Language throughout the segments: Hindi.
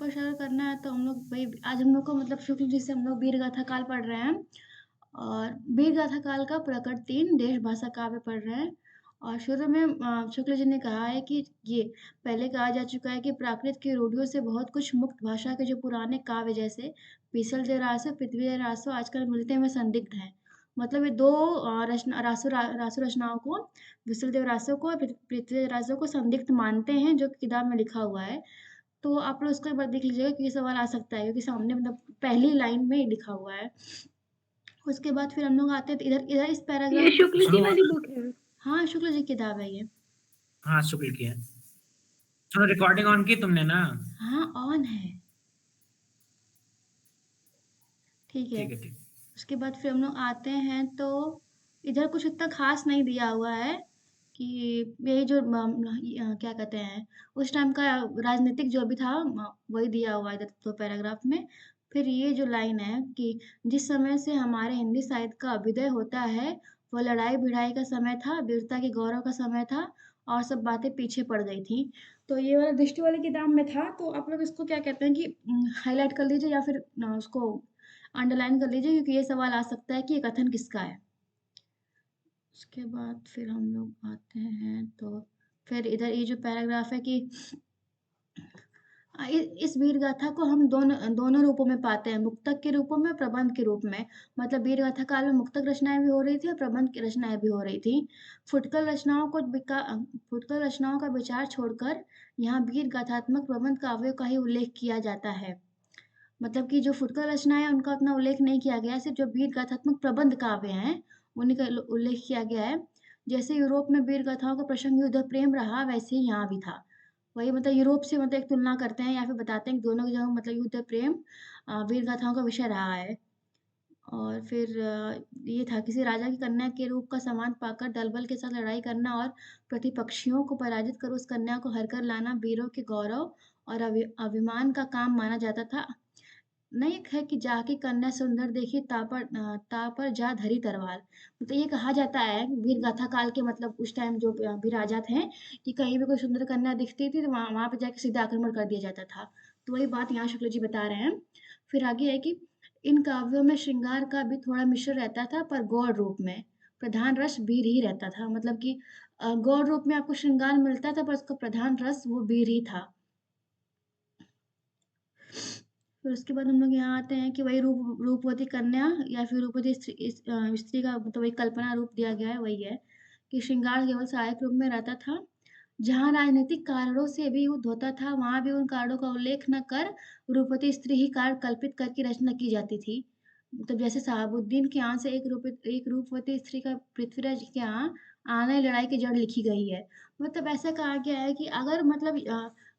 कुछ अगर करना है तो हम लोग वही आज हम लोग को मतलब शुक्ल जी से हम लोग वीर गाथा काल पढ़ रहे हैं और वीर गाथा काल का प्रकट 3 देश भाषा काव्य पढ़ रहे हैं। और शुरू में शुक्ल जी ने कहा है कि ये पहले कहा जा चुका है कि प्राकृत की रूढ़ियों से बहुत कुछ मुक्त भाषा के जो पुराने काव्य जैसे पीसल देव रासो, पृथ्वी रासो आजकल मिलते हुए संदिग्ध हैं। मतलब ये 2 रासो रचनाओं को विसल देव रासो को और पृथ्वी रासो को संदिग्ध मानते हैं जो कि किताब में लिखा हुआ है। तो आप लोग उसको एक बार देख लीजिएगा कि ये सवाल आ सकता है क्योंकि सामने मतलब पहली लाइन में ही लिखा हुआ है। उसके बाद फिर हम लोग आते हैं तो इधर इधर इस ये पैराग्राफ शुक्ल जी सुनो। वाली बुक है। हाँ, शुक्ल जी की किताब है ये। हाँ, शुक्ल की है। सुनो, रिकॉर्डिंग ऑन की तुमने ना? हाँ, ऑन है। ठीक है। ठीक है, ठीक। उसके बाद फिर हम लोग आते हैं तो इधर कुछ इतना ख़ास नहीं दिया हुआ है कि यही जो क्या कहते हैं उस टाइम का राजनीतिक जो भी था वही दिया हुआ है इधर 2 पैराग्राफ में। फिर ये जो लाइन है कि जिस समय से हमारे हिंदी साहित्य का अभ्युदय होता है, वो लड़ाई-भिड़ाई का समय था, वीरता के गौरव का समय था और सब बातें पीछे पड़ गई थी। तो ये वाला दृष्टि वाली किताब में था, तो आप लोग इसको क्या कहते हैं कि हाइलाइट कर लीजिए या फिर उसको अंडरलाइन कर लीजिए क्योंकि ये सवाल आ सकता है कि ये कथन किसका है। उसके बाद फिर हम लोग आते हैं तो फिर इधर ये जो पैराग्राफ है कि इस वीर गाथा को हम दोनों दोनों रूपों में पाते हैं, मुक्तक के रूपों में, प्रबंध के रूप में। मतलब वीर गाथा काल में मुक्तक रचनाएँ भी हो रही थी और प्रबंध की रचनाएँ भी हो रही थी। फुटकल रचनाओं का विचार छोड़कर यहाँ वीर गाथात्मक प्रबंध काव्यों का ही उल्लेख किया जाता है। मतलब कि जो फुटकर रचनाएँ हैं, उनका उतना उल्लेख नहीं किया गया है, सिर्फ़ जो वीर गाथात्मक प्रबंध काव्य हैं, उन्हीं का उल्लेख किया गया है। जैसे यूरोप में वीर गाथाओं का प्रसंग युद्ध प्रेम रहा, वैसे ही यहाँ भी था। वही मतलब यूरोप से मतलब एक तुलना करते हैं या फिर बताते हैं कि दोनों की जगह मतलब युद्ध प्रेम वीर गाथाओं का विषय रहा है। और फिर ये था किसी राजा की कन्या के रूप का सम्मान पाकर दलबल के साथ लड़ाई करना और प्रतिपक्षियों को पराजित कर उस कन्या को हरकर लाना वीरों के गौरव और अभिमान का काम माना जाता था। नहीं एक है कि जाके कन्या सुंदर देखी ता पर जा धरी तलवार। मतलब ये कहा जाता है वीर गाथा काल के मतलब उस टाइम जो भी राजा थे कि कहीं भी कोई सुंदर कन्या दिखती थी तो वहाँ पे जाके सीधा आक्रमण कर दिया जाता था। तो वही बात यहाँ शुक्ल जी बता रहे हैं। फिर आगे है कि इन काव्यों में श्रृंगार का भी थोड़ा मिश्र रहता था पर गौड़ रूप में। प्रधान रस वीर ही रहता था। मतलब कि गौड़ रूप में आपको श्रृंगार मिलता था पर उसका प्रधान रस वो वीर ही था। फिर उसके बाद हम लोग यहाँ आते हैं कि वही रूपवती कन्या या फिर रूपवती स्त्री का मतलब वही कल्पना रूप दिया गया है वही है कि श्रृंगार केवल सहायक रूप में रहता था। जहाँ राजनीतिक कारणों से भी युद्ध होता था वहाँ भी उन कारणों का उल्लेख न कर रूपवती स्त्री ही कारण कल्पित करके रचना की जाती थी। मतलब जैसे शहाबुद्दीन के यहाँ से एक रूपवती स्त्री का पृथ्वीराज के यहाँ आने लड़ाई की जड़ लिखी गई है। मतलब ऐसा कहा गया है कि अगर मतलब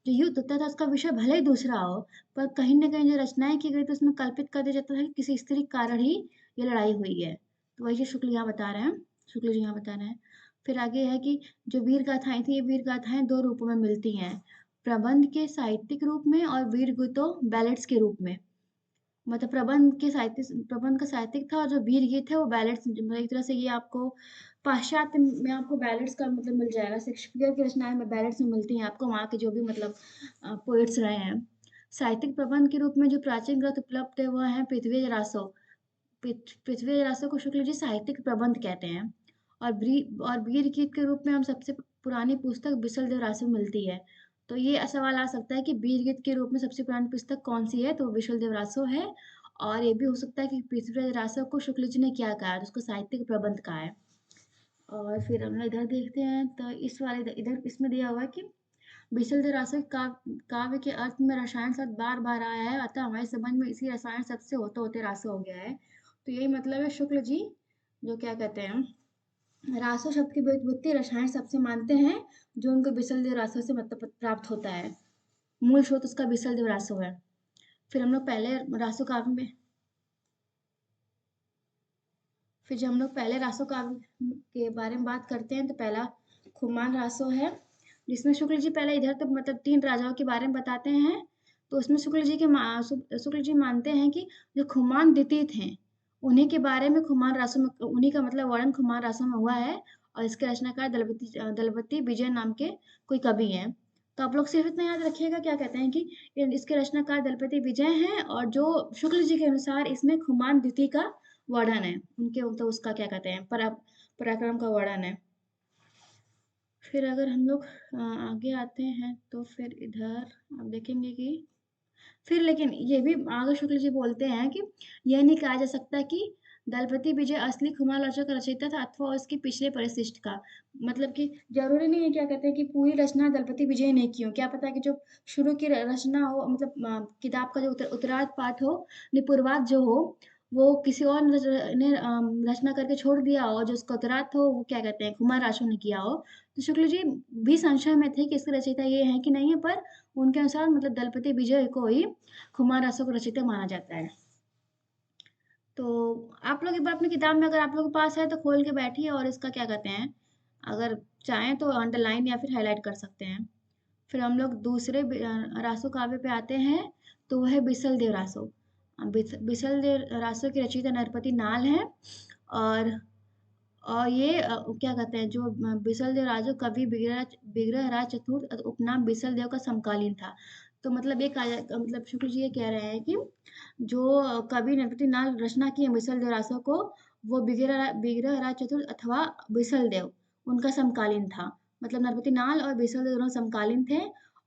जो युद्ध होता था उसका विषय भले ही दूसरा हो पर कहीं न कहीं जो रचनाएँ की गई थी उसमें कल्पित कर दिया जाता था कि किसी स्त्री के कारण ही ये लड़ाई हुई है। तो वही चीज़ शुक्ल यहाँ बता रहे हैं शुक्ल जी यहाँ बता रहे हैं। फिर आगे है कि जो वीर गाथाएँ थी, ये वीर गाथाएँ 2 रूपों में मिलती हैं। प्रबंध के साहित्यिक रूप में और वीर गीतों बैलेड्स के रूप में। मतलब प्रबंध का साहित्यिक था और जो वीर गीत है वो बैलेड्स मतलब एक तरह से ये आपको पाश्चात्य में आपको बैलेड्स का मतलब मिल जाएगा। शेक्सपियर की रचनाएँ में बैलेड्स में मिलती हैं आपको वहाँ के जो भी मतलब पोएट्स रहे हैं। साहित्यिक प्रबंध के रूप में जो प्राचीन ग्रंथ उपलब्ध है वह है पृथ्वी रासो को शुक्ल जी साहित्यिक प्रबंध कहते हैं। और वीर गीत के रूप में हम सबसे पुरानी पुस्तक बिसल देव रासो मिलती है। तो ये सवाल आ सकता है कि वीर गीत के रूप में सबसे पुरानी पुस्तक कौन-सी है? तो विशल देव रासो है और ये भी हो सकता है कि पृथ्वीराज रासो को शुक्ल जी ने क्या कहा है? तो उसको साहित्यिक प्रबंध कहा है। और फिर हम लोग इधर देखते हैं तो इस वाले इधर इसमें दिया हुआ है कि विशल देव रासो काव्य के अर्थ में रसायन शब्द बार-बार आया है, अतः हमारे संबंध में इसी रसायन शब्द से होते-होते रासो हो गया है। तो यही मतलब है शुक्ल जी जो क्या कहते हैं रासो शब्द की व्युत्पत्ति रसायन शब्द से मानते हैं जो उनको विशल देव रासो से मतलब प्राप्त होता है। मूल स्रोत उसका विशल देव रासो है। फिर हम लोग पहले रासो काव्य में फिर जब हम लोग पहले रासो काव्य के बारे में बात करते हैं तो पहला खुमान रासो है जिसमें शुक्ल जी पहले इधर तो मतलब 3 राजाओं के बारे में बताते हैं। तो उसमें शुक्ल जी मानते हैं कि जो खुमान द्वितीय थे उन्हीं के बारे में खुमान रासो में उन्हीं का मतलब वर्णन खुमान रासो में हुआ है और इसके रचनाकार दलपति विजय नाम के कोई कवि हैं। तो आप लोग सिर्फ इतना याद रखिएगा, क्या कहते हैं कि इसके रचनाकार दलपति विजय हैं, और जो शुक्ल जी के अनुसार इसमें खुमान द्वितीय का वर्णन है, उनके तो उसका क्या कहते हैं पराक्रम का वर्णन है। फिर अगर हम लोग आगे आते हैं तो फिर इधर आप देखेंगे कि फिर लेकिन ये भी आगे शुक्ल जी बोलते हैं कि यह नहीं कहा जा सकता कि दलपति विजय असली खुमालोचक का रचयिता था अथवा उसके पिछले परिशिष्ट का। मतलब कि जरूरी नहीं है, क्या कहते हैं कि पूरी रचना दलपति विजय ने की हो, क्या पता कि जो शुरू की रचना हो, मतलब किताब का जो उत्तरार्ध पाठ हो, निपूर्वार्ध जो हो, वो किसी और ने रचना करके छोड़ दिया हो, जो उसका उत्तरार्ध हो वो क्या कहते हैं कुमार आशु ने किया हो। तो शुक्ल जी भी संशय में थे कि इसके रचयिता ये है कि नहीं है, पर उनके अनुसार मतलब दलपति विजय को ही कुमार आशु को रचयिता माना जाता है। तो आप लोग एक बार अपनी किताब में अगर आप लोगों के पास है तो खोल के बैठिए, और इसका क्या कहते हैं, अगर चाहें तो अंडरलाइन या फिर हाईलाइट कर सकते हैं। फिर हम लोग दूसरे रासो काव्य पे आते हैं, तो वह है बिसल देव रासो। बिसल देव रासो की रचयिता नरपति नाल है, और ये क्या कहते हैं, जो बिसल देव राजो कवि विग्रह राज चतुर्थ उपनाम बिसल देव का समकालीन था। तो मतलब ये मतलब शुक्ल जी ये कह रहे हैं कि जो कवि नरपति नाल रचना की है बिसल देव रासो को, वो विग्रह राज चतुर्थ अथवा बिसल देव उनका समकालीन था। मतलब नरपति नाल और बिसल देव दोनों समकालीन थे,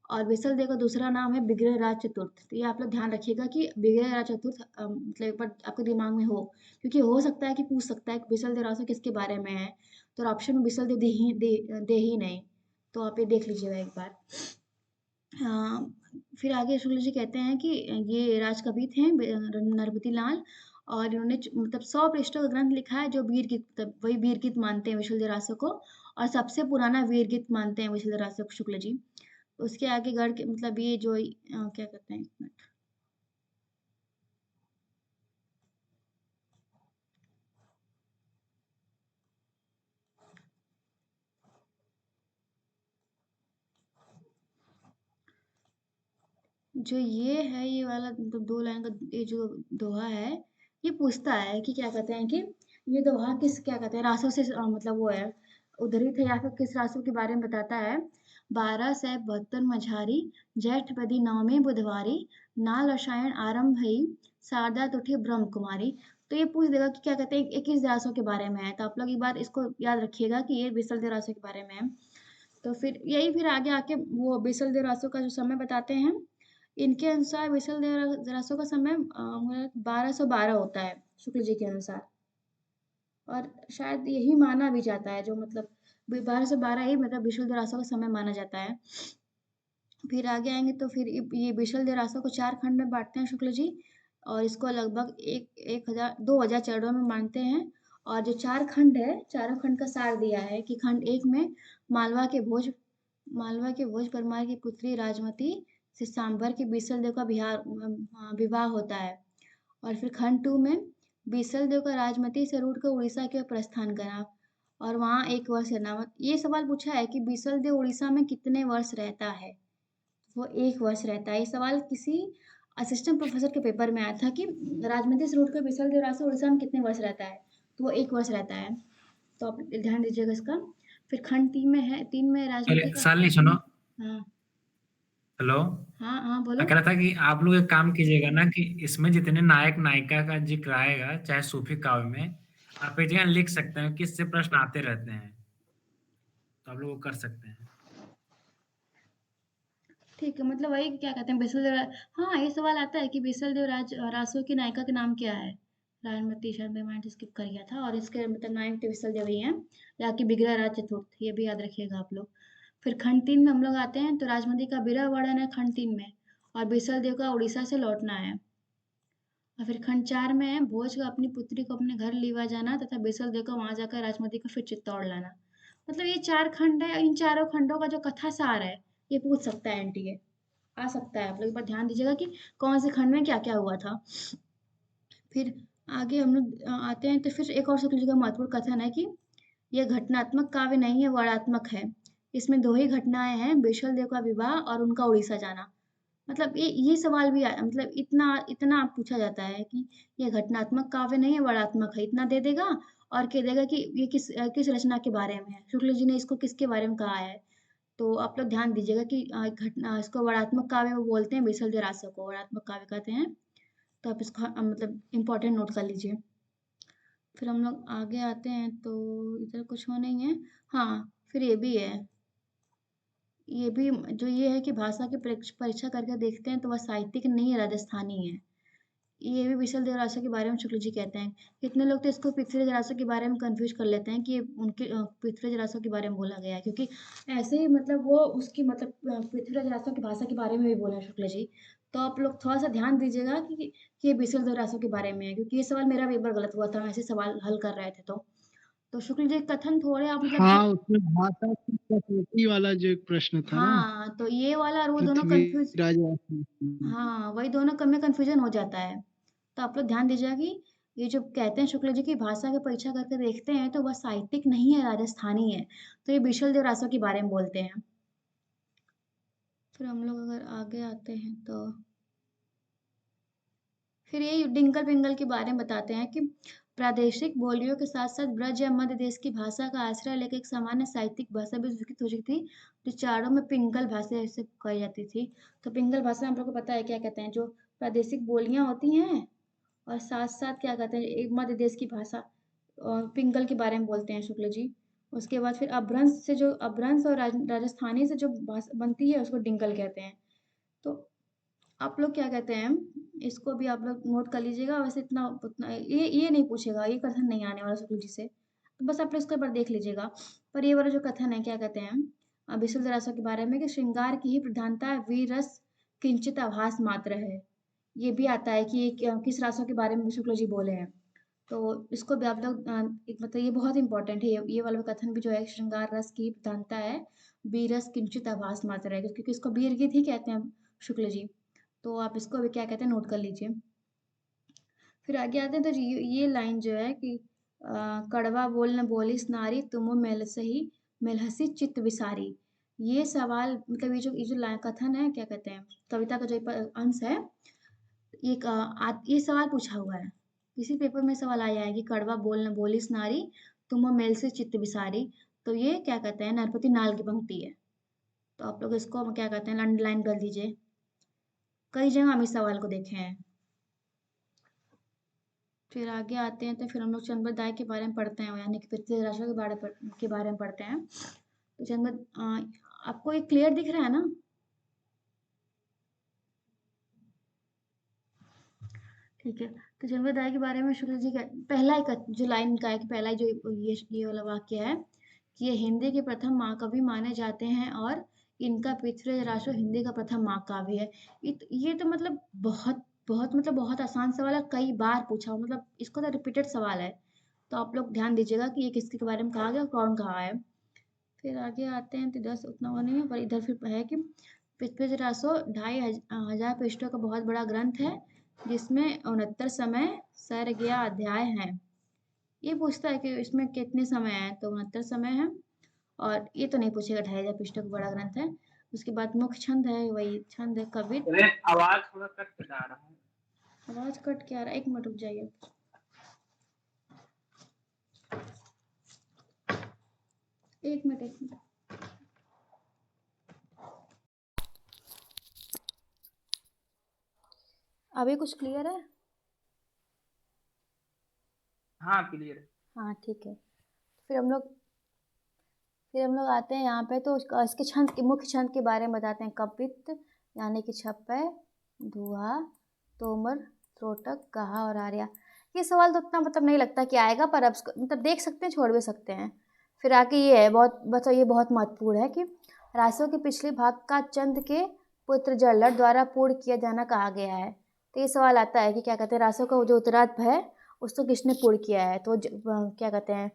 और बिसल देव का दूसरा नाम है विग्रह राज चतुर्थ। तो ये आप लोग ध्यान रखिएगा कि विग्रह राज चतुर्थ मतलब एक बार आपके दिमाग में हो, क्योंकि हो सकता है कि पूछ सकता है कि बिसल देव रासो किसके बारे में है, तो ऑप्शन में बिसल देव दे ही नहीं, तो आप ये देख लीजिएगा एक बार। फिर आगे शुक्ल जी कहते हैं कि ये राजकवि थे नरपति लाल, और इन्होंने मतलब 100 पृष्ठों का ग्रंथ लिखा है, जो वीर गीत, मतलब वही वीर गीत मानते हैं विशुल देव रासो को, और सबसे पुराना वीर गीत मानते हैं विशुल देव रासो को शुक्ल जी। उसके आगे गढ़ के मतलब ये जो क्या कहते हैं, एक मिनट, जो ये है ये वाला मतलब 2 लाइन का ये जो दोहा है, ये पूछता है कि क्या कहते हैं कि ये दोहा किस क्या कहते हैं रासों से मतलब वो है उद्धृत है, या फिर किस रासों के बारे में बताता है। 1272 मझारी जेठ बदी नवमी बुधवारी, नाल रसायन आरंभ भई शारदा तुठी ब्रह्म कुमारी। तो ये पूछ देगा कि क्या कहते हैं ये किस रासों के बारे में है, तो आप लोग एक बार इसको याद रखिएगा कि ये बिसल देव रासों के बारे में है। तो फिर यही फिर आगे आके वो बिसल देव रासों का जो समय बताते हैं, इनके अनुसार विसल देवरासों का समय 1212 होता है शुक्ल जी के अनुसार, और शायद यही माना भी जाता है, जो मतलब 1212 ही मतलब विशुल देवरासों का समय माना जाता है। फिर आगे आएंगे तो फिर ये विशुल देवरासों को 4 खंड में बांटते हैं शुक्ल जी, और इसको लगभग 2000 चरणों में मानते हैं। और जो 4 खंड है, चारों खंड का सार दिया है कि खंड 1 में मालवा के भोज परमार की पुत्री राजमती से सांभर के बीसल देव का विवाह होता है। और फिर खंड 2 में बीसल देव का राजमती से रूट कर उड़ीसा की ओर प्रस्थान करा, और वहाँ 1 वर्ष रहना। ये सवाल पूछा है कि बीसल देव उड़ीसा में कितने वर्ष रहता है, वो 1 वर्ष रहता है। ये सवाल किसी असिस्टेंट प्रोफेसर के पेपर में आया था कि राजमती से रूट कर बीसल देव राजा उड़ीसा में कितने वर्ष रहता है, तो वो 1 वर्ष रहता है। तो आप ध्यान दीजिएगा इसका। फिर खंड 3 में है, 3 में पहले राजमती का शालिनी सुनो। हाँ, हेलो। हाँ, हाँ, मैं बोलो। कह रहा था कि आप लोग एक काम कीजिएगा ना कि इसमें जितने नायक नायिका का जिक्र आएगा चाहे सूफी काव्य में, आप एक जगह लिख सकते हैं कि इससे प्रश्न आते रहते हैं, तो आप लोग वो कर सकते हैं। ठीक है, मतलब वही क्या कहते हैं बिसल देव हाँ, ये सवाल आता है कि बिसल देव रासो की नायिका का नाम क्या है? राजमती शर्मा मैंने स्किप कर गया था, और इसके मतलब नायक तो बिसल देव ही हैं, जाके बिगड़ा राज चतुर्थ, ये भी याद रखिएगा आप लोग। फिर खंड 3 में हम लोग आते हैं, तो राजमती का विरह वर्णन है खंड 3 में, और बिसल देव का उड़ीसा से लौटना है। और फिर खंड 4 में है भोज का अपनी पुत्री को अपने घर लेवा जाना, तथा बिसल देव का वहां जाकर राजमती को फिर चित्तौड़ लाना। मतलब ये 4 खंड है, इन चारों खंडों का जो कथा सार है, ये पूछ सकता है एनटीए, आ सकता है। आप लोग एक बार ध्यान दीजिएगा कि कौन से खंड में क्या-क्या हुआ था। फिर आगे हम लोग आते हैं, तो फिर एक और शुक्ल जी का महत्वपूर्ण कथन है कि यह घटनात्मक काव्य नहीं है, वर्णात्मक है। इसमें 2 ही घटनाएँ हैं, बिशल देव का विवाह और उनका उड़ीसा जाना। मतलब ये सवाल भी मतलब इतना इतना पूछा जाता है कि ये घटनात्मक काव्य नहीं है, वर्णात्मक है। इतना दे देगा, और कह देगा कि ये किस रचना के बारे में है। शुक्ल जी ने इसको किसके बारे में कहा है। तो आप लोग ध्यान दीजिएगा कि घटना इसको वर्णात्मक काव्य वो बोलते हैं, बीसल रासो को वर्णात्मक काव्य कहते हैं। तो आप इसको मतलब इम्पोर्टेंट नोट कर लीजिए। फिर हम लोग आगे आते हैं तो इधर कुछ हो नहीं है। हाँ, फिर ये भी है, ये भी जो ये है कि भाषा की परीक्षा करके देखते हैं तो वह साहित्यिक नहीं है, राजस्थानी है। ये भी विशल देव रासो के बारे में शुक्ल जी कहते हैं। कितने लोग तो इसको पृथ्वीराज रासो के बारे में कंफ्यूज कर लेते हैं कि ये उनके पृथ्वीराज रासो के बारे में बोला गया है, क्योंकि ऐसे ही मतलब वो उसकी मतलब पृथ्वीराज रासो की भाषा के बारे में भी बोला है शुक्ल जी। तो आप लोग थोड़ा सा ध्यान दीजिएगा कि ये विशल देव रासो के बारे में है, क्योंकि ये सवाल मेरा भी एक बार गलत हुआ था, हम ऐसे सवाल हल कर रहे थे। तो शुक्ल जी कथन थोड़े आप मतलब हाँ, उसमें भाषा की कसौटी वाला जो एक प्रश्न था ना, हाँ, तो ये वाला और वो दोनों कंफ्यूज, पृथ्वीराज वासु। हाँ, वही दोनों में कन्फ्यूजन हो जाता है। तो आप लोग ध्यान दीजिएगा कि ये जो कहते हैं शुक्ल जी की भाषा की परीक्षा करके देखते हैं तो वह साहित्यिक नहीं है, राजस्थानी है। तो ये विशल देव रासो के बारे में बोलते हैं। फिर हम लोग अगर आगे आते हैं तो फिर ये डिंकल पिंगल के बारे में बताते हैं कि प्रादेशिक बोलियों के साथ साथ ब्रज या मध्य देश की भाषा का आश्रय लेकर एक सामान्य साहित्यिक भाषा भी विकसित हो चुकी थी, जो चारों में पिंगल भाषा ऐसे कही जाती थी। तो पिंगल भाषा हम लोग को पता है क्या कहते हैं, जो प्रादेशिक बोलियां होती हैं और साथ साथ क्या कहते हैं एक मध्य देश की भाषा और पिंगल के बारे में बोलते हैं शुक्ल जी। उसके बाद फिर अभ्रंश और राजस्थानी से जो भाषा बनती है उसको डिंकल कहते हैं। तो आप लोग क्या कहते हैं, इसको भी आप लोग नोट कर लीजिएगा। वैसे इतना उतना ये नहीं पूछेगा, ये कथन नहीं आने वाला शुक्ल जी से, तो बस आप लोग इसको एक बार देख लीजिएगा। पर ये वाला जो कथन है क्या कहते हैं विशुद्ध रासों के बारे में कि श्रृंगार की ही प्रधानता वीर रस किंचित आभास मात्र है। ये भी आता है कि ये किस रासों के बारे में शुक्ल जी बोले हैं। तो इसको भी आप लोग एक मतलब ये बहुत इंपॉर्टेंट है, ये वाला कथन भी जो है, श्रृंगार रस की प्रधानता है, बीरस किंचित आभास मात्र है, क्योंकि इसको बीर गीत ही कहते हैं शुक्ल जी। तो आप इसको भी क्या कहते हैं नोट कर लीजिए। फिर आगे आते हैं तो ये लाइन जो है कि कड़वा बोल न बोलिस नारी तुम मेल सही मेलहसी चित्त विसारी। ये सवाल मतलब ये जो लाइन कथन है क्या कहते हैं, कविता का जो अंश है, ये सवाल पूछा हुआ है, किसी पेपर में सवाल आया है कि कड़वा बोल न बोलिस नारी तुम मेल से चित्त विसारी। तो ये क्या कहते हैं नरपति नाल की पंक्ति है। तो आप लोग इसको क्या कहते हैं अंडरलाइन कर दीजिए। कई जगह हम इस सवाल को देखे हैं। फिर आगे आते हैं तो फिर हम लोग चंद्रदाय के बारे में पढ़ते हैं, यानी कि पृथ्वी राशि के बारे में पढ़ते हैं। तो आपको ये क्लियर दिख रहा है ना? ठीक है। तो जन्मदाय के बारे में शुक्ल जी का पहला ही जो लाइन का है कि पहला ही जो ये वाला वाक्य है कि ये हिंदी के प्रथम महाकवि माने जाते हैं और इनका पृथ्वी राशो हिंदी का प्रथम महाकाव्य है। ये तो मतलब बहुत बहुत मतलब बहुत आसान सवाल है, कई बार पूछा मतलब इसको तो रिपीटेड सवाल है। तो आप लोग ध्यान दीजिएगा कि ये किसके बारे में कहा गया और कौन कहा है। फिर आगे आते हैं तो 10 उतना वो नहीं है, पर इधर फिर है कि पृथ्वी रासो 2500 पृष्ठों का बहुत बड़ा ग्रंथ है, जिसमें 69 समय सर्ग या अध्याय हैं। ये पूछता है कि इसमें कितने समय हैं, तो 69 समय है। और ये तो नहीं पूछेगा, 2500 पृष्ठों का बड़ा ग्रंथ है। उसके बाद मुख्य छंद है, वही छंद है कवित्व। आवाज थोड़ा कट के जा रहा है। आवाज कट के आ रहा है, एक मिनट रुक जाइए। एक मिनट। अभी कुछ क्लियर है? हाँ क्लियर है। हाँ ठीक है। फिर हम लोग आते हैं यहाँ पे तो इसके छंद के मुख्य छंद के बारे में बताते हैं। कपित यानी कि छप्पय, धुआ, तोमर, त्रोटक, गाहा और आर्या। ये सवाल तो उतना मतलब नहीं लगता कि आएगा, पर अब मतलब देख सकते हैं, छोड़ भी सकते हैं। फिर आगे ये है ये बहुत महत्वपूर्ण है कि रासों के पिछले भाग का चंद के पुत्र जल्लड़ द्वारा पूर्ण किया जाना कहा गया है। तो ये सवाल आता है कि क्या कहते हैं रासों का जो उत्तरार्ध है उसको किसने पूर्ण किया है, तो क्या कहते हैं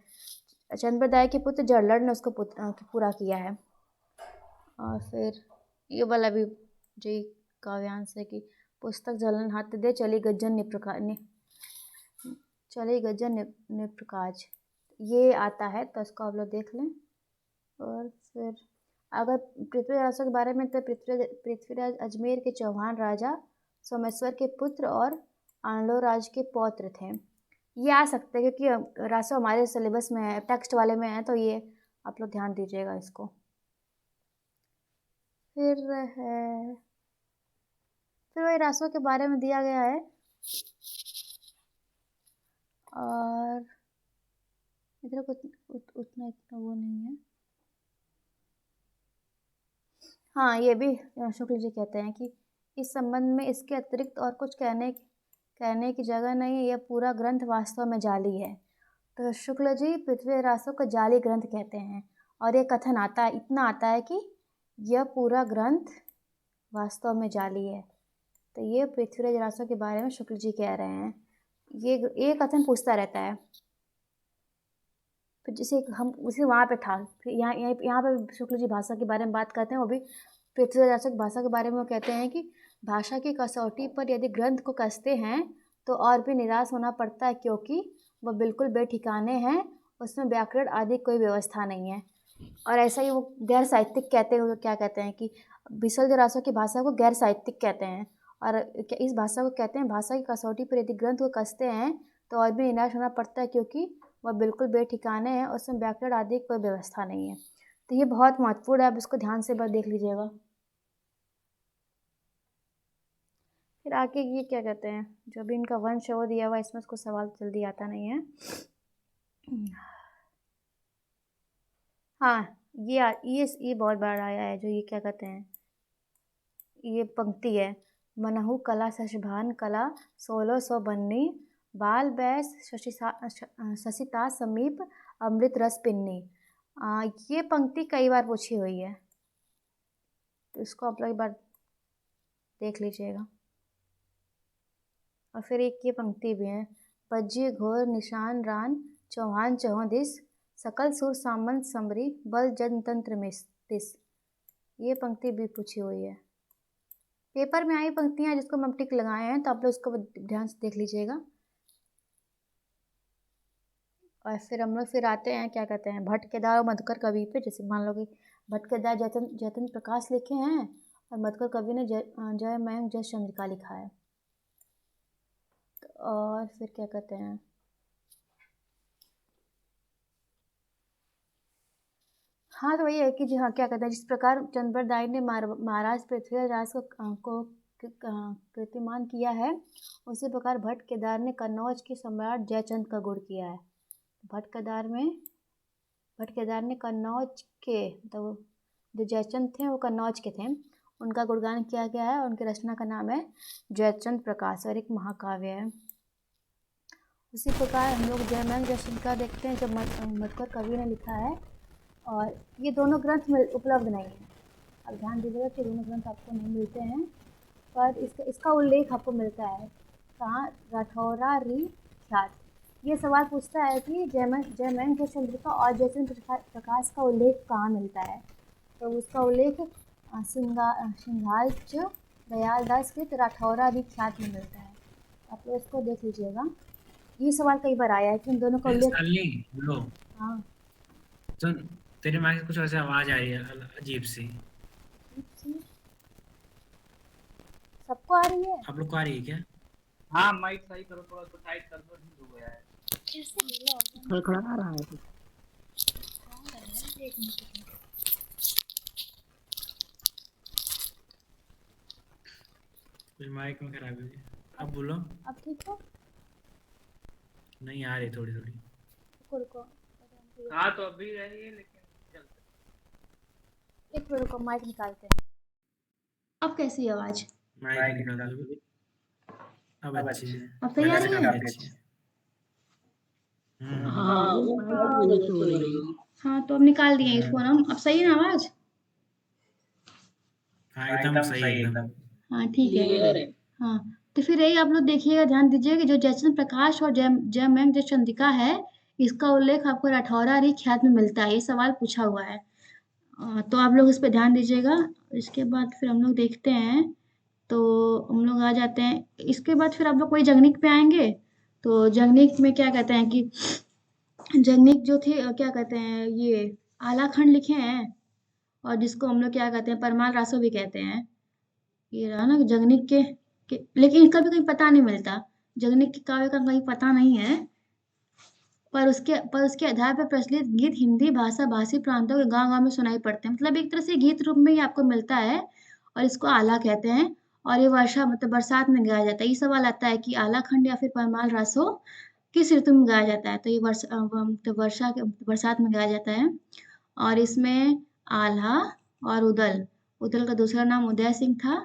चंद्रदाय के पुत्र जल्लड़ ने उसको पूरा किया है। और फिर ये वाला भी जो काव्यांश है कि पुस्तक जलन हाथ दे चली गज्जन निप्रकाज, ये आता है, तो इसको आप लोग देख लें। और फिर अगर पृथ्वीराज के बारे में तो पृथ्वीराज अजमेर के चौहान राजा सोमेश्वर के पुत्र और आनलो राज के पौत्र थे। ये आ सकते हैं क्योंकि रासो हमारे सिलेबस में है, टेक्स्ट वाले में है, तो ये आप लोग ध्यान दीजिएगा इसको। फिर वही रासों के बारे में दिया गया है और इधर उतना वो नहीं है। हाँ, ये भी शुक्ल जी कहते हैं कि इस संबंध में इसके अतिरिक्त और कुछ कहने की जगह नहीं है, यह पूरा ग्रंथ वास्तव में जाली है। तो शुक्ल जी पृथ्वी रासों को जाली ग्रंथ कहते हैं और ये कथन इतना आता है कि यह पूरा ग्रंथ वास्तव में जाली है। तो ये पृथ्वी रासों के बारे में शुक्ल जी कह रहे हैं। ये कथन पूछता रहता है। फिर जैसे हम उसे वहाँ पे था, फिर यहाँ पे शुक्ल जी भाषा के बारे में बात करते हैं। वो भी पृथ्वी रासों की भाषा के बारे में वो कहते हैं कि भाषा की कसौटी पर यदि ग्रंथ को कसते हैं तो और भी निराश होना पड़ता है, क्योंकि वह बिल्कुल बेठिकाने हैं, उसमें व्याकरण आदि कोई व्यवस्था नहीं है। और ऐसा ही वो गैर साहित्यिक कहते हैं। क्या कहते हैं कि विसर्ज रासों की भाषा को गैर साहित्यिक कहते हैं और इस भाषा को कहते हैं भाषा की कसौटी पर यदि ग्रंथ को कसते हैं तो और भी निराश होना पड़ता है, क्योंकि वह बिल्कुल बेठिकाने हैं, उसमें व्याकरण आदि कोई व्यवस्था नहीं है। तो ये बहुत महत्वपूर्ण है, आप इसको ध्यान से बस देख लीजिएगा। फिर आगे ये क्या कहते हैं, जो भी इनका वंश है वो दिया हुआ, इसमें उसको सवाल जल्दी आता नहीं है। हाँ, ये बहुत बार आया है, जो ये क्या कहते हैं, ये पंक्ति है, मनहु कला शशभान कला 1600 बन्नी बाल बैस शशिता समीप अमृत रस पिन्नी। ये पंक्ति कई बार पूछी हुई है, तो इसको आप लोग एक बार देख लीजिएगा। और फिर एक ये पंक्ति भी है, पज्जी घोर निशान रान चौहान चौहदिस सकल सुर सामंत समरी बल जनतंत्र में तिस। ये पंक्ति भी पूछी हुई है, पेपर में आई पंक्तियाँ जिसको हम टिक लगाए हैं, तो आप लोग इसको ध्यान से देख लीजिएगा। और फिर हम लोग फिर आते हैं क्या कहते हैं, भट्ट केदार और मधुकर कवि पे। जैसे मान लो कि भट्ट केदार जयचंद्र प्रकाश लिखे हैं और मधुकर कवि ने जय मयंक जय चंद्रिका लिखा है। और फिर क्या कहते हैं, हाँ, तो वही है कि जी हाँ, क्या कहते हैं, जिस प्रकार चंद्रदाई ने महाराज पृथ्वीराज को कीर्तिमान किया है, उसी प्रकार भट्ट केदार ने कन्नौज के सम्राट जयचंद का गुण किया है। भट्ट केदार ने कन्नौज के, तो जो जयचंद थे वो कन्नौज के थे, उनका गुणगान किया गया है और उनकी रचना का नाम है जयचंद प्रकाश और एक महाकाव्य है। उसी प्रकार हम लोग जयमंग जयचंद का देखते हैं, जब मधुकर कवि ने लिखा है, और ये दोनों ग्रंथ में उपलब्ध नहीं है। अब ध्यान दीजिएगा कि दोनों ग्रंथ आपको नहीं मिलते हैं, पर इसका उल्लेख आपको मिलता है कहाँ, राठौरा री ख्यात। ये सवाल पूछता है कि जयमंग चंद्रिका और जयचंद प्रकाश का उल्लेख कहाँ मिलता है, तो उसका उल्लेख सिंघालच दयालदास कृत राठौरा री ख्यात में मिलता है। आप लोग इसको देख लीजिएगा। ये सवाल कई बार आया है कि इन दोनों का उल्लेख। हाँ, तो तेरे माइक से कुछ ऐसे आवाज आ रही है अजीब सी। सबको आ रही है? आप लोग को आ रही है क्या? हाँ, माइक सही करो, थोड़ा सा टाइट कर दो, ठीक हो गया है। खड़खड़ा रहा है कुछ। कुछ माइक में खराबी है। अब बोलो। अब ठीक हो? नहीं आ रही, थोड़ी थोड़ी। रुको, हाँ, तो अभी रही है, लेकिन चलते। एक मिनट रुको, माइक निकालते हैं। अब कैसी आवाज? माइक निकाल दो। अब अच्छी है। अब सही आ रही है? अच्छी है। हाँ, तो अब निकाल दिए ईयरफोन हम। अब सही है ना आवाज? हाँ, एकदम सही एकदम। हाँ, ठीक है। हाँ, तो फिर यही आप लोग देखिएगा, ध्यान दीजिएगा कि जो जयचंद प्रकाश और जयमंग जय चंद्रिका है, इसका उल्लेख आपको राठौरा री ख्यात में मिलता है। ये सवाल पूछा हुआ है, तो आप लोग इस पे ध्यान दीजिएगा। इसके बाद फिर हम लोग देखते हैं, तो हम लोग आ जाते हैं। इसके बाद फिर आप लोग कोई जंगनिक पे आएंगे, तो जंगनिक में क्या कहते हैं कि जंगनिक जो थे क्या कहते हैं, ये आलाखंड लिखे हैं, और जिसको हम लोग क्या कहते हैं, परमाल रासो भी कहते हैं। ये रहा ना जंगनिक के लेकिन इसका भी कहीं पता नहीं मिलता, जंगनिक के काव्य का कहीं पता नहीं है। पर उसके आधार पर प्रचलित गीत हिंदी भाषा भाषी प्रांतों के गाँव-गाँव में सुनाई पड़ते हैं। मतलब एक तरह से गीत रूप में ही आपको मिलता है और इसको आला कहते हैं और ये वर्षा मतलब बरसात में गाया जाता है। ये सवाल आता है कि आला खंड या फिर परमाल रासो किस ऋतु में गाया जाता है? तो ये तो वर्षा के बरसात में गाया जाता है और इसमें आल्हा और उदल का दूसरा नाम उदय सिंह था।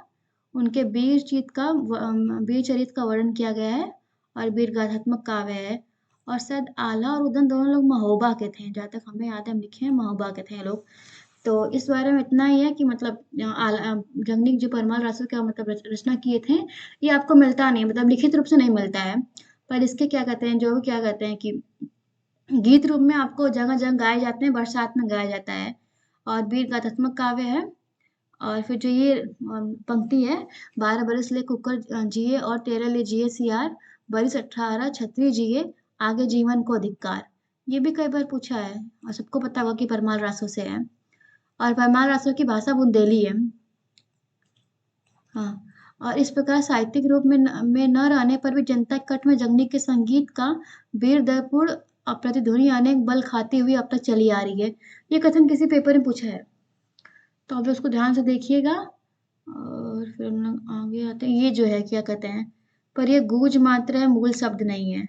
उनके वीर चरित का वर्णन किया गया है और वीर गाथात्मक काव्य है और शायद आल्हा और उदल दोनों लोग महोबा के थे। जहाँ तक हमें याद है हम लिखे हैं महोबा के थे ये लोग। तो इस बारे में इतना ही है कि मतलब जंगनी जो परमाल रासो का मतलब रचना किए थे, ये आपको मिलता नहीं मतलब लिखित रूप से नहीं मिलता है। पर इसके क्या कहते हैं जो भी क्या कहते हैं कि गीत रूप में आपको जगह-जगह गाए जाते हैं, बरसात में गाया जाता है और वीर गाथात्मक काव्य है और फिर जो ये पंक्ति है 12 बरस ले कुकर जिए और 13 ले जिए सियार, बरिस 18 छतरी जिए, आगे जीवन को धिक्कार। ये भी कई बार पूछा है और सबको पता होगा कि परमाल रासो से है और परमाल रासो की भाषा बुंदेली है। हाँ, और इस प्रकार साहित्यिक रूप में न रहने पर भी जनता के कट में जंगनी के संगीत का वीरदयपूर्ण प्रतिध्वनि अनेक बल खाती हुई अब तक चली आ रही है। ये कथन किसी पेपर में पूछा है। तो आप उसको ध्यान से देखिएगा और फिर हम लोग आगे आते हैं। ये जो है क्या कहते हैं, पर ये गूंज मात्र है, मूल शब्द नहीं है।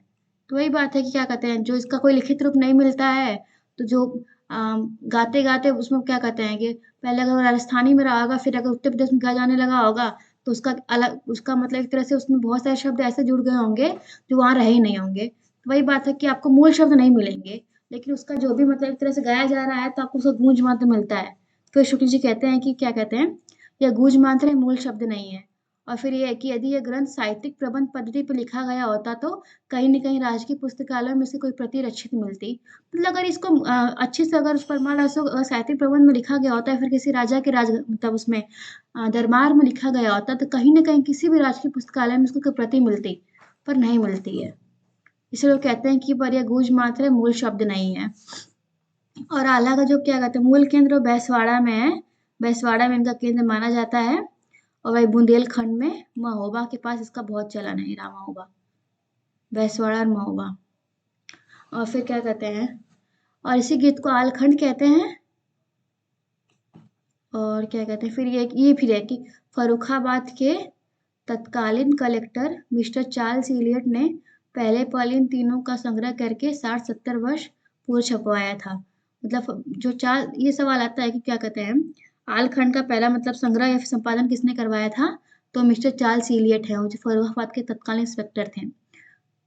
तो वही बात है कि क्या कहते हैं, जो इसका कोई लिखित रूप नहीं मिलता है, तो जो गाते-गाते उसमें क्या कहते हैं कि पहले अगर वो राजस्थानी में रहा होगा, फिर अगर उत्तर प्रदेश में गाया जाने लगा होगा, तो उसका मतलब एक तरह से उसमें बहुत सारे शब्द ऐसे जुड़ गए होंगे, जो वहाँ रहे ही नहीं होंगे। तो वही बात है कि आपको मूल शब्द नहीं मिलेंगे, लेकिन उसका जो भी मतलब एक तरह से गाया जा रहा है, तो आपको उसका गूंज मात्र मिलता है। फिर शुक्ल जी कहते हैं कि क्या कहते हैं, यह गूंज मात्र है, मूल शब्द नहीं है। और फिर ये है कि यदि यह ग्रंथ साहित्यिक प्रबंध पद्धति पर लिखा गया होता तो कहीं न कहीं राजकीय पुस्तकालयों में से कोई प्रति रक्षित मिलती। मतलब अगर इसको अच्छे से अगर उस परमाल रासो साहित्यिक प्रबंध में लिखा गया होता है, फिर किसी राजा के मतलब उसमें दरबार में लिखा गया होता, तो कहीं न कहीं किसी भी राजकीय पुस्तकालय में इसको कोई प्रति मिलती, पर नहीं मिलती है। इसलिए लोग कहते हैं कि पर यह गूंज मात्र है, मूल शब्द नहीं है। और आला का जो क्या कहते हैं मूल केंद्र बैसवाड़ा में है। बैसवाड़ा में इनका केंद्र माना जाता है और वही बुंदेलखंड में महोबा के पास इसका बहुत चलन है, हीरा महोबा, बैसवाड़ा और महोबा। और फिर क्या कहते हैं और इसी गीत को आलखंड कहते हैं। और क्या कहते हैं फिर ये फिर है कि फर्रुखाबाद के तत्कालीन कलेक्टर मिस्टर चार्ल्स इलियट ने पहले पल इन तीनों का संग्रह करके 60-70 वर्ष पूर्व छपवाया था। मतलब ये सवाल आता है कि क्या कहते हैं आलखंड का पहला मतलब संग्रह या संपादन किसने करवाया था? तो मिस्टर चार्ल्स इलियट है, वो जो फर्रुखाबाद के तत्कालीन इंस्पेक्टर थे।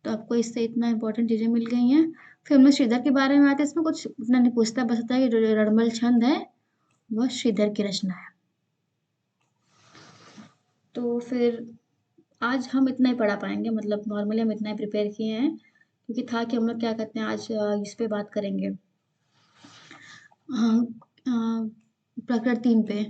तो आपको इससे इतना इम्पोर्टेंट चीज़ें मिल गई हैं। फिर हम श्रीधर के बारे में आते हैं, इसमें कुछ उतना नहीं पूछता, बस होता है कि जो रणबल छंद है वह श्रीधर की रचना है। तो फिर आज हम इतना ही पढ़ा पाएंगे, मतलब नॉर्मली हम इतना ही प्रिपेयर किए हैं क्योंकि था कि हम लोग क्या कहते हैं आज इस पे बात करेंगे प्रकरण 3 पे।